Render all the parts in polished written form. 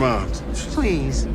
moms. Please.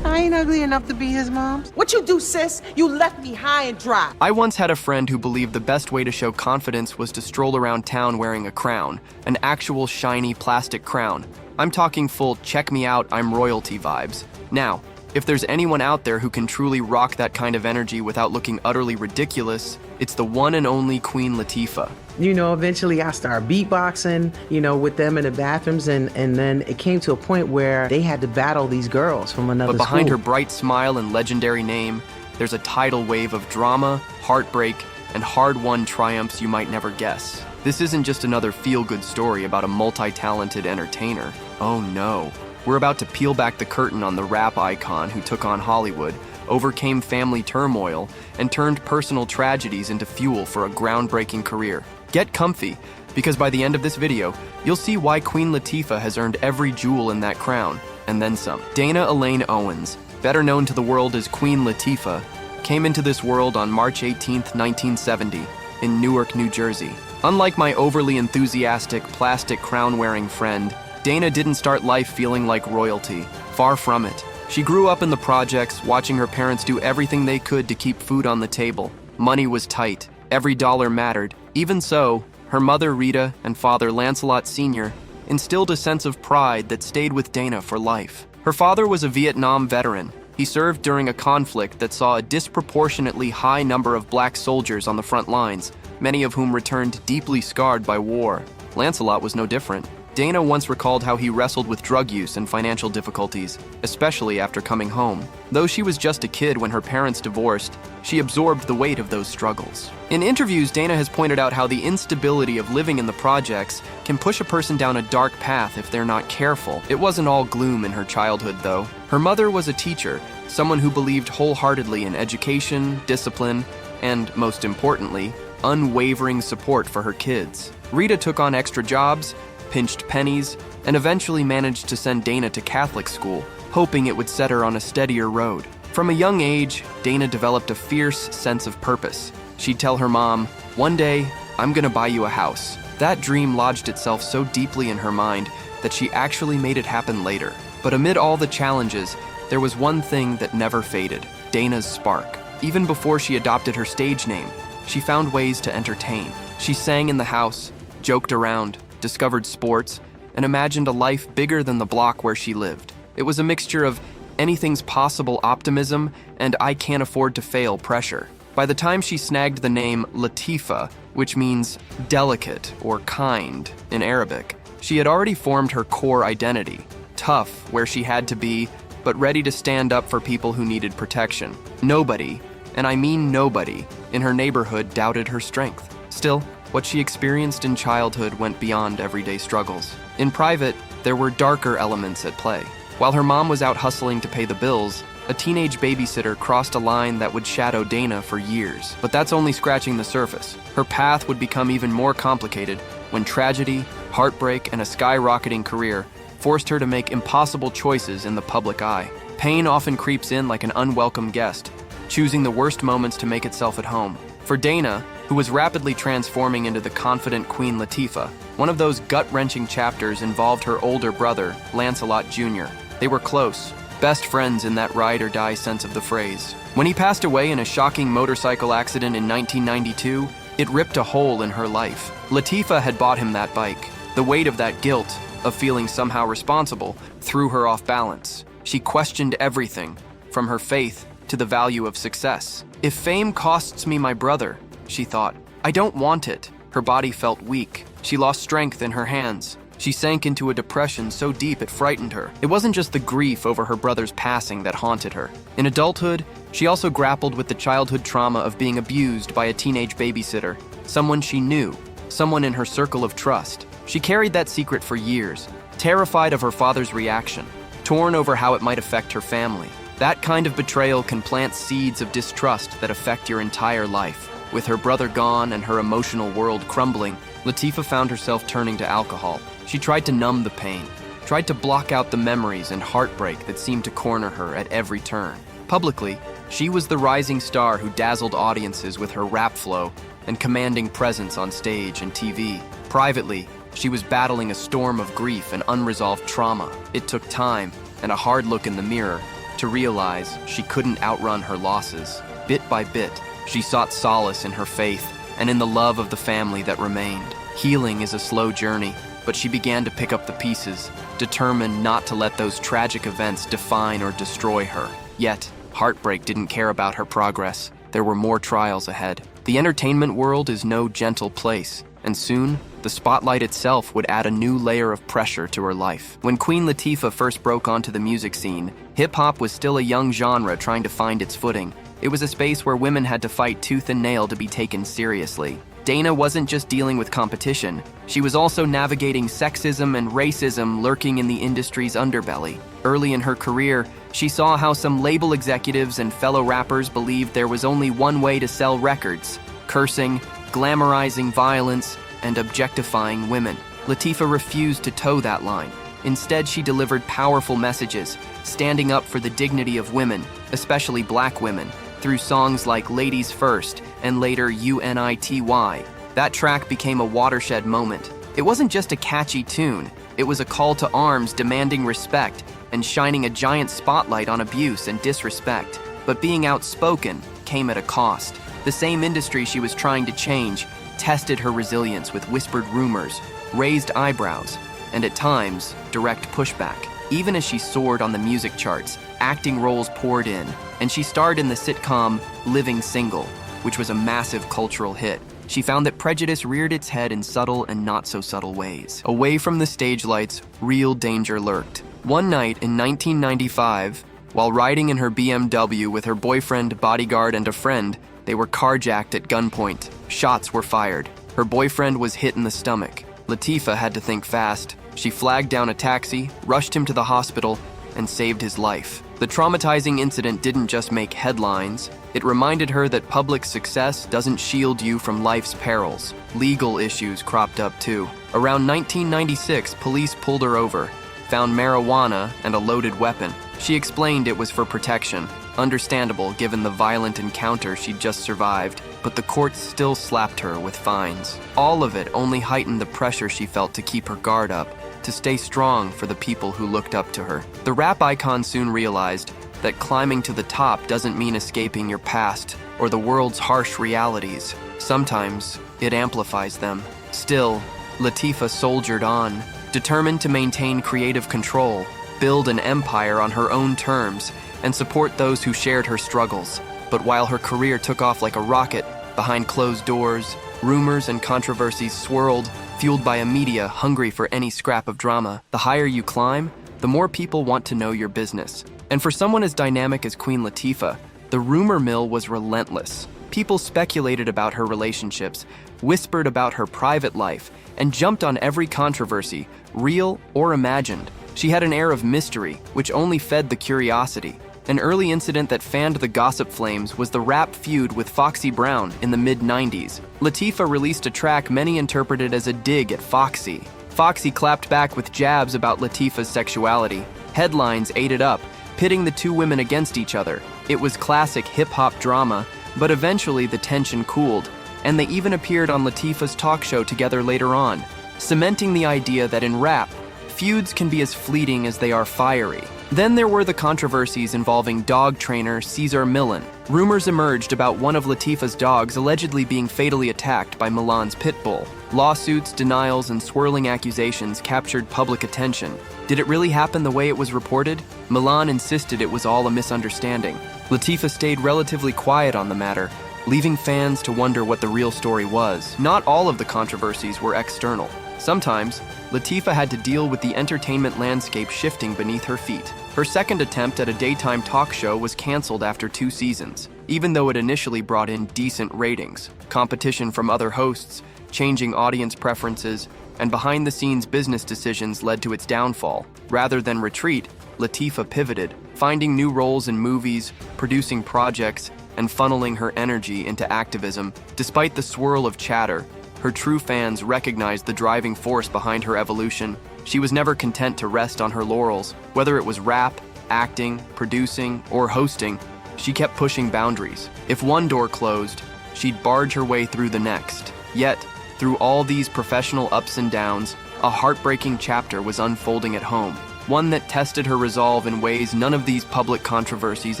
I ain't ugly enough to be his mom. What you do, sis? You left me high and dry. I once had a friend who believed the best way to show confidence was to stroll around town wearing a crown, an actual shiny plastic crown. I'm talking full check me out, I'm royalty vibes. Now, if there's anyone out there who can truly rock that kind of energy without looking utterly ridiculous, it's the one and only Queen Latifah. Eventually I started beatboxing, with them in the bathrooms, and then it came to a point where they had to battle these girls from another But behind school. her bright smile and legendary name, there's a tidal wave of drama, heartbreak, and hard-won triumphs you might never guess. This isn't just another feel-good story about a multi-talented entertainer. Oh no. We're about to peel back the curtain on the rap icon who took on Hollywood, overcame family turmoil, and turned personal tragedies into fuel for a groundbreaking career. Get comfy, because by the end of this video, you'll see why Queen Latifah has earned every jewel in that crown, and then some. Dana Elaine Owens, better known to the world as Queen Latifah, came into this world on March 18, 1970, in Newark, New Jersey. Unlike my overly enthusiastic, plastic crown-wearing friend, Dana didn't start life feeling like royalty. Far from it. She grew up in the projects, watching her parents do everything they could to keep food on the table. Money was tight. Every dollar mattered. Even so, her mother Rita and father Lancelot Sr. instilled a sense of pride that stayed with Dana for life. Her father was a Vietnam veteran. He served during a conflict that saw a disproportionately high number of black soldiers on the front lines, many of whom returned deeply scarred by war. Lancelot was no different. Dana once recalled how he wrestled with drug use and financial difficulties, especially after coming home. Though she was just a kid when her parents divorced, she absorbed the weight of those struggles. In interviews, Dana has pointed out how the instability of living in the projects can push a person down a dark path if they're not careful. It wasn't all gloom in her childhood, though. Her mother was a teacher, someone who believed wholeheartedly in education, discipline, and, most importantly, unwavering support for her kids. Rita took on extra jobs, pinched pennies, and eventually managed to send Dana to Catholic school, hoping it would set her on a steadier road. From a young age, Dana developed a fierce sense of purpose. She'd tell her mom, "One day, I'm gonna buy you a house." That dream lodged itself so deeply in her mind that she actually made it happen later. But amid all the challenges, there was one thing that never faded: Dana's spark. Even before she adopted her stage name, she found ways to entertain. She sang in the house, joked around, discovered sports, and imagined a life bigger than the block where she lived. It was a mixture of anything's possible optimism and I can't afford to fail pressure. By the time she snagged the name Latifah, which means delicate or kind in Arabic, she had already formed her core identity. Tough where she had to be, but ready to stand up for people who needed protection. Nobody, and I mean nobody, in her neighborhood doubted her strength. Still, what she experienced in childhood went beyond everyday struggles. In private, there were darker elements at play. While her mom was out hustling to pay the bills, a teenage babysitter crossed a line that would shadow Dana for years. But that's only scratching the surface. Her path would become even more complicated when tragedy, heartbreak, and a skyrocketing career forced her to make impossible choices in the public eye. Pain often creeps in like an unwelcome guest, choosing the worst moments to make itself at home. For Dana, who was rapidly transforming into the confident Queen Latifah, one of those gut-wrenching chapters involved her older brother, Lancelot Jr. They were close, best friends in that ride-or-die sense of the phrase. When he passed away in a shocking motorcycle accident in 1992, it ripped a hole in her life. Latifah had bought him that bike. The weight of that guilt, of feeling somehow responsible, threw her off balance. She questioned everything, from her faith to the value of success. If fame costs me my brother, she thought, I don't want it. Her body felt weak. She lost strength in her hands. She sank into a depression so deep it frightened her. It wasn't just the grief over her brother's passing that haunted her. In adulthood, she also grappled with the childhood trauma of being abused by a teenage babysitter, someone she knew, someone in her circle of trust. She carried that secret for years, terrified of her father's reaction, torn over how it might affect her family. That kind of betrayal can plant seeds of distrust that affect your entire life. With her brother gone and her emotional world crumbling, Latifah found herself turning to alcohol. She tried to numb the pain, tried to block out the memories and heartbreak that seemed to corner her at every turn. Publicly, she was the rising star who dazzled audiences with her rap flow and commanding presence on stage and TV. Privately, she was battling a storm of grief and unresolved trauma. It took time, and a hard look in the mirror to realize she couldn't outrun her losses. Bit by bit, she sought solace in her faith and in the love of the family that remained. Healing is a slow journey, but she began to pick up the pieces, determined not to let those tragic events define or destroy her. Yet, heartbreak didn't care about her progress. There were more trials ahead. The entertainment world is no gentle place, and soon, the spotlight itself would add a new layer of pressure to her life. When Queen Latifah first broke onto the music scene, hip-hop was still a young genre trying to find its footing. It was a space where women had to fight tooth and nail to be taken seriously. Dana wasn't just dealing with competition, she was also navigating sexism and racism lurking in the industry's underbelly. Early in her career, she saw how some label executives and fellow rappers believed there was only one way to sell records: cursing, glamorizing violence, and objectifying women. Latifah refused to toe that line. Instead, she delivered powerful messages, standing up for the dignity of women, especially black women, through songs like Ladies First and later UNITY. That track became a watershed moment. It wasn't just a catchy tune, it was a call to arms demanding respect and shining a giant spotlight on abuse and disrespect. But being outspoken came at a cost. The same industry she was trying to change tested her resilience with whispered rumors, raised eyebrows, and at times, direct pushback. Even as she soared on the music charts, acting roles poured in, and she starred in the sitcom Living Single, which was a massive cultural hit. She found that prejudice reared its head in subtle and not-so-subtle ways. Away from the stage lights, real danger lurked. One night in 1995, while riding in her BMW with her boyfriend, bodyguard, and a friend, they were carjacked at gunpoint. Shots were fired. Her boyfriend was hit in the stomach. Latifah had to think fast. She flagged down a taxi, rushed him to the hospital, and saved his life. The traumatizing incident didn't just make headlines. It reminded her that public success doesn't shield you from life's perils. Legal issues cropped up too. Around 1996, police pulled her over, found marijuana and a loaded weapon. She explained it was for protection. Understandable given the violent encounter she'd just survived, but the courts still slapped her with fines. All of it only heightened the pressure she felt to keep her guard up, to stay strong for the people who looked up to her. The rap icon soon realized that climbing to the top doesn't mean escaping your past or the world's harsh realities. Sometimes it amplifies them. Still, Latifah soldiered on, determined to maintain creative control, build an empire on her own terms, and support those who shared her struggles. But while her career took off like a rocket, behind closed doors, rumors and controversies swirled, fueled by a media hungry for any scrap of drama. The higher you climb, the more people want to know your business. And for someone as dynamic as Queen Latifah, the rumor mill was relentless. People speculated about her relationships, whispered about her private life, and jumped on every controversy, real or imagined. She had an air of mystery, which only fed the curiosity. An early incident that fanned the gossip flames was the rap feud with Foxy Brown in the mid-90s. Latifah released a track many interpreted as a dig at Foxy. Foxy clapped back with jabs about Latifah's sexuality. Headlines ate it up, pitting the two women against each other. It was classic hip-hop drama, but eventually the tension cooled, and they even appeared on Latifah's talk show together later on, cementing the idea that in rap, feuds can be as fleeting as they are fiery. Then there were the controversies involving dog trainer Cesar Millan. Rumors emerged about one of Latifah's dogs allegedly being fatally attacked by Milan's pit bull. Lawsuits, denials, and swirling accusations captured public attention. Did it really happen the way it was reported? Milan insisted it was all a misunderstanding. Latifah stayed relatively quiet on the matter, leaving fans to wonder what the real story was. Not all of the controversies were external. Sometimes, Latifah had to deal with the entertainment landscape shifting beneath her feet. Her second attempt at a daytime talk show was canceled after 2 seasons, even though it initially brought in decent ratings. Competition from other hosts, changing audience preferences, and behind-the-scenes business decisions led to its downfall. Rather than retreat, Latifah pivoted, finding new roles in movies, producing projects, and funneling her energy into activism. Despite the swirl of chatter, her true fans recognized the driving force behind her evolution. She was never content to rest on her laurels. Whether it was rap, acting, producing, or hosting, she kept pushing boundaries. If one door closed, she'd barge her way through the next. Yet, through all these professional ups and downs, a heartbreaking chapter was unfolding at home. one that tested her resolve in ways none of these public controversies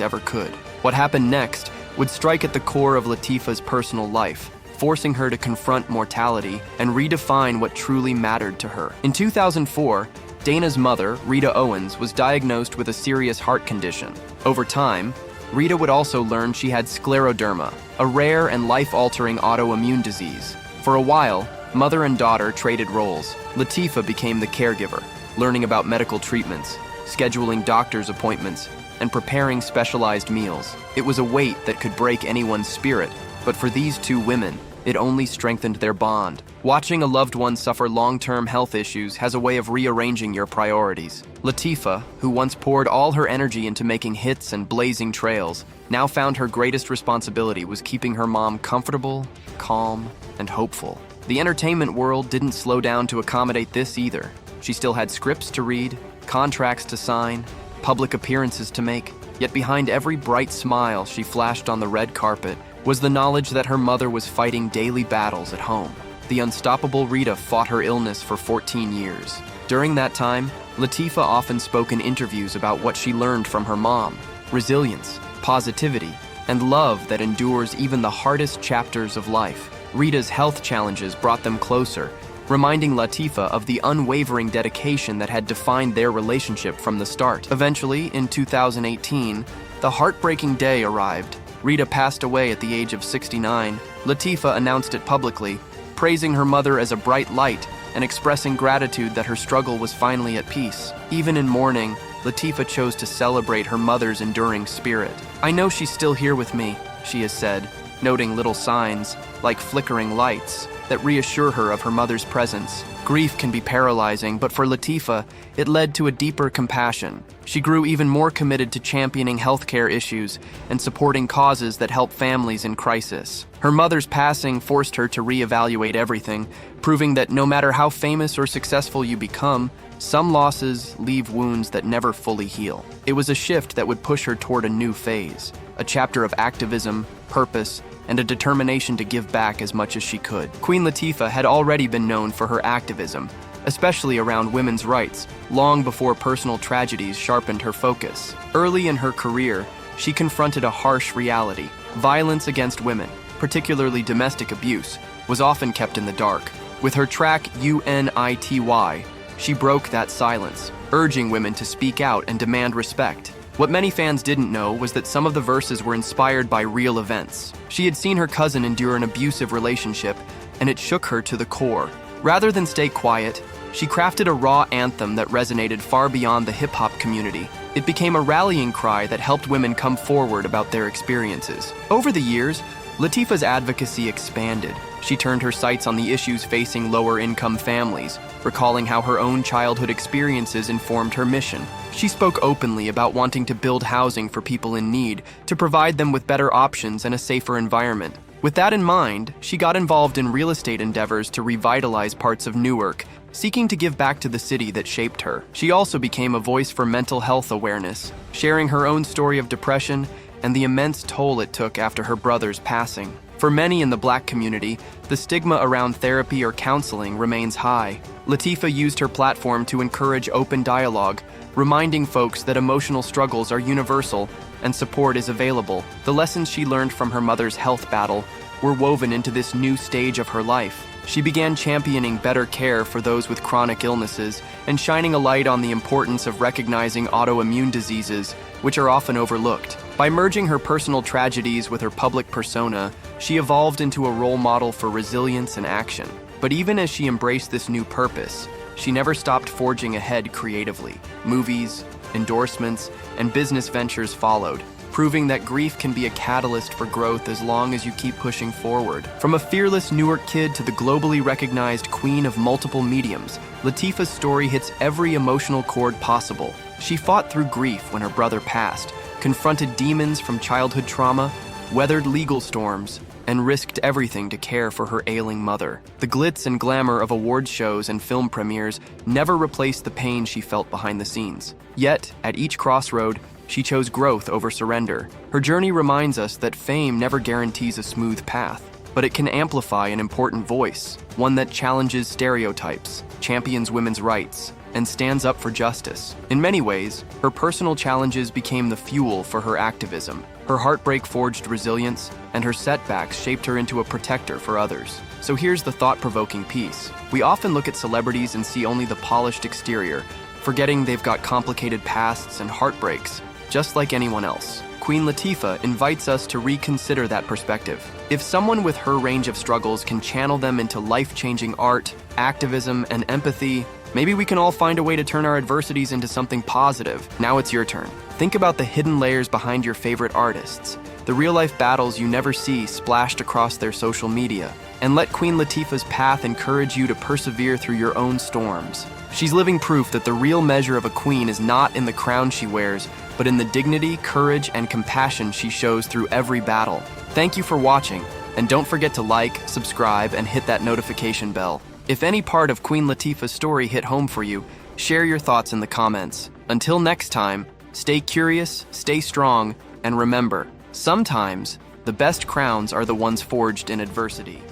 ever could. What happened next would strike at the core of Latifah's personal life, forcing her to confront mortality and redefine what truly mattered to her. In 2004, Dana's mother, Rita Owens, was diagnosed with a serious heart condition. Over time, Rita would also learn she had scleroderma, a rare and life-altering autoimmune disease. For a while, mother and daughter traded roles. Latifah became the caregiver, learning about medical treatments, scheduling doctor's appointments, and preparing specialized meals. It was a weight that could break anyone's spirit, but for these two women, it only strengthened their bond. Watching a loved one suffer long-term health issues has a way of rearranging your priorities. Latifah, who once poured all her energy into making hits and blazing trails, now found her greatest responsibility was keeping her mom comfortable, calm, and hopeful. The entertainment world didn't slow down to accommodate this either. She still had scripts to read, contracts to sign, public appearances to make. Yet behind every bright smile she flashed on the red carpet was the knowledge that her mother was fighting daily battles at home. The unstoppable Rita fought her illness for 14 years. During that time, Latifah often spoke in interviews about what she learned from her mom: resilience, positivity, and love that endures even the hardest chapters of life. Rita's health challenges brought them closer, reminding Latifah of the unwavering dedication that had defined their relationship from the start. Eventually, in 2018, the heartbreaking day arrived. Rita passed away at the age of 69. Latifah announced it publicly, praising her mother as a bright light and expressing gratitude that her struggle was finally at peace. Even in mourning, Latifah chose to celebrate her mother's enduring spirit. "I know she's still here with me," she has said, noting little signs, like flickering lights, that reassure her of her mother's presence. Grief can be paralyzing, but for Latifah, it led to a deeper compassion. She grew even more committed to championing healthcare issues and supporting causes that help families in crisis. Her mother's passing forced her to reevaluate everything, proving that no matter how famous or successful you become, some losses leave wounds that never fully heal. It was a shift that would push her toward a new phase, a chapter of activism, purpose, and a determination to give back as much as she could. Queen Latifah had already been known for her activism, especially around women's rights, long before personal tragedies sharpened her focus. Early in her career, she confronted a harsh reality. Violence against women, particularly domestic abuse, was often kept in the dark. With her track UNITY, she broke that silence, urging women to speak out and demand respect. What many fans didn't know was that some of the verses were inspired by real events. She had seen her cousin endure an abusive relationship, and it shook her to the core. Rather than stay quiet, she crafted a raw anthem that resonated far beyond the hip-hop community. It became a rallying cry that helped women come forward about their experiences. Over the years, Latifah's advocacy expanded. She turned her sights on the issues facing lower-income families, recalling how her own childhood experiences informed her mission. She spoke openly about wanting to build housing for people in need, to provide them with better options and a safer environment. With that in mind, she got involved in real estate endeavors to revitalize parts of Newark, seeking to give back to the city that shaped her. She also became a voice for mental health awareness, sharing her own story of depression and the immense toll it took after her brother's passing. For many in the Black community, the stigma around therapy or counseling remains high. Latifah used her platform to encourage open dialogue, reminding folks that emotional struggles are universal and support is available. The lessons she learned from her mother's health battle were woven into this new stage of her life. She began championing better care for those with chronic illnesses and shining a light on the importance of recognizing autoimmune diseases, which are often overlooked. By merging her personal tragedies with her public persona, she evolved into a role model for resilience and action. But even as she embraced this new purpose, she never stopped forging ahead creatively. Movies, endorsements, and business ventures followed, proving that grief can be a catalyst for growth as long as you keep pushing forward. From a fearless Newark kid to the globally recognized queen of multiple mediums, Latifah's story hits every emotional chord possible. She fought through grief when her brother passed, confronted demons from childhood trauma, weathered legal storms, and risked everything to care for her ailing mother. The glitz and glamour of awards shows and film premieres never replaced the pain she felt behind the scenes. Yet, at each crossroad, she chose growth over surrender. Her journey reminds us that fame never guarantees a smooth path, but it can amplify an important voice, one that challenges stereotypes, champions women's rights, and stands up for justice. In many ways, her personal challenges became the fuel for her activism. Her heartbreak forged resilience, and her setbacks shaped her into a protector for others. So here's the thought-provoking piece. We often look at celebrities and see only the polished exterior, forgetting they've got complicated pasts and heartbreaks, just like anyone else. Queen Latifah invites us to reconsider that perspective. If someone with her range of struggles can channel them into life-changing art, activism, and empathy, maybe we can all find a way to turn our adversities into something positive. Now it's your turn. Think about the hidden layers behind your favorite artists, the real-life battles you never see splashed across their social media, and let Queen Latifah's path encourage you to persevere through your own storms. She's living proof that the real measure of a queen is not in the crown she wears, but in the dignity, courage, and compassion she shows through every battle. Thank you for watching, and don't forget to like, subscribe, and hit that notification bell. If any part of Queen Latifah's story hit home for you, share your thoughts in the comments. Until next time, stay curious, stay strong, and remember, sometimes the best crowns are the ones forged in adversity.